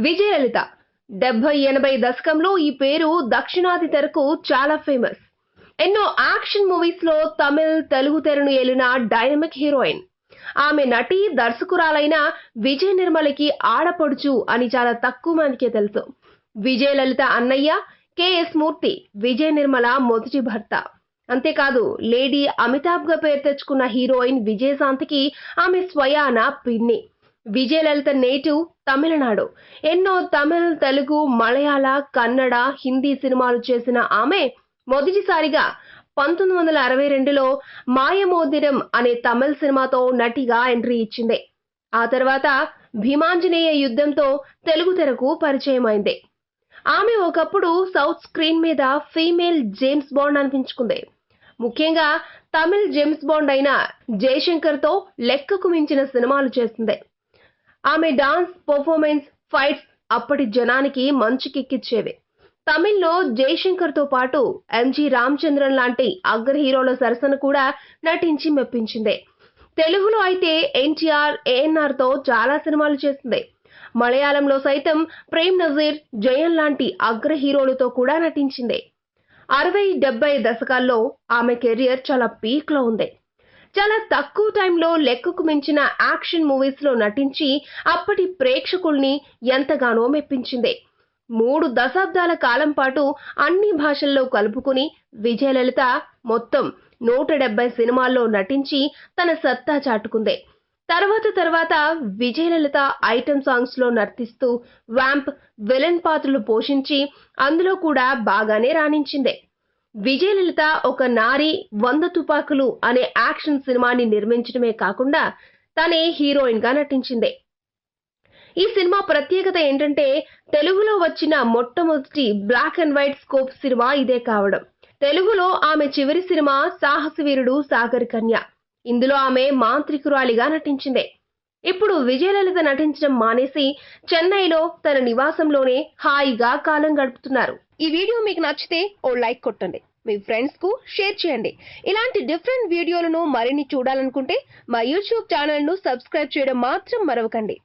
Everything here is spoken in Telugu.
విజయలలిత 70-80 దశకంలో ఈ పేరు దక్షిణాది తెరకు చాలా ఫేమస్. ఎన్నో యాక్షన్ మూవీస్ లో తమిళ్, తెలుగు తెరను ఏలిన డైనమిక్ హీరోయిన్. ఆమె నటి, దర్శకురాలైన విజయ నిర్మలకి ఆడపడుచు అని చాలా తక్కువ మందికే తెలుసు. విజయలలిత అన్నయ్య కెఎస్ మూర్తి విజయ నిర్మల మొదటి భర్త. అంతేకాదు లేడీ అమితాబ్ గా పేరు తెచ్చుకున్న హీరోయిన్ విజయశాంతికి ఆమె స్వయాన పిన్ని. విజయలలిత నేటివ్ తమిళనాడు. ఎన్నో తమిళ్, తెలుగు, మలయాళ, కన్నడ, హిందీ సినిమాలు చేసిన ఆమె మొదటిసారిగా 1962లో మాయమోదిరం అనే తమిళ సినిమాతో నటిగా ఎంట్రీ ఇచ్చింది. ఆ తర్వాత భీమాంజనేయ యుద్ధంతో తెలుగు తెరకు పరిచయమైంది. ఆమె ఒకప్పుడు సౌత్ స్క్రీన్ మీద ఫీమేల్ జేమ్స్ బాండ్ అనిపించుకుంది. ముఖ్యంగా తమిళ్ జేమ్స్ బాండ్ అయిన జయశంకర్ తో లెక్కకు మించిన సినిమాలు చేసింది. ఆమె డాన్స్, పర్ఫార్మెన్స్, ఫైట్స్ అప్పటి జనానికి మంచుకెక్కిచ్చేవి. తమిళ్లో జయశంకర్ తో పాటు ఎంజి రామచంద్రన్ లాంటి అగ్ర హీరోల సరసన కూడా నటించి మెప్పించింది. తెలుగులో అయితే ఎన్టీఆర్, ఏఎన్ఆర్ తో చాలా సినిమాలు చేసింది. మలయాళంలో సైతం ప్రేమ్ నజీర్, జయన్ లాంటి అగ్ర హీరోలతో కూడా నటించింది. 60-70 దశకాల్లో ఆమె కెరియర్ చాలా పీక్ లో ఉంది. చాలా తక్కువ టైంలో లెక్కకు మించిన యాక్షన్ మూవీస్ లో నటించి అప్పటి ప్రేక్షకుల్ని ఎంతగానో మెప్పించింది. 3 దశాబ్దాల కాలం పాటు అన్ని భాషల్లో కలుపుకుని విజయలలిత మొత్తం 170 సినిమాల్లో నటించి తన సత్తా చాటుకుంది. తర్వాత విజయలలిత ఐటెం సాంగ్స్ లో నర్తిస్తూ వ్యాంప్, విలన్ పాత్రలు పోషించి అందులో కూడా బాగానే రాణించింది. విజయలలిత ఒక నారి 100 తుపాకులు అనే యాక్షన్ సినిమాని నిర్మించడమే కాకుండా తనే హీరోయిన్ గా నటించింది. ఈ సినిమా ప్రత్యేకత ఏంటంటే తెలుగులో వచ్చిన మొట్టమొదటి బ్లాక్ అండ్ వైట్ స్కోప్ సినిమా ఇదే కావడం. తెలుగులో ఆమె చివరి సినిమా సాహసవీరుడు సాగర్ కన్య. ఇందులో ఆమె మాంత్రికురాలిగా నటించింది. ఇప్పుడు విజయలలిత నటించడం మానేసి చెన్నైలో తన నివాసంలోనే హాయిగా కాలం గడుపుతున్నారు. ఈ వీడియో మీకు నచ్చితే ఓ లైక్ కొట్టండి. మీ ఫ్రెండ్స్ కు షేర్ చేయండి. ఇలాంటి డిఫరెంట్ వీడియోలను మరిన్ని చూడాలనుకుంటే మా యూట్యూబ్ ఛానల్ ను సబ్స్క్రైబ్ చేయడం మాత్రం మరవకండి.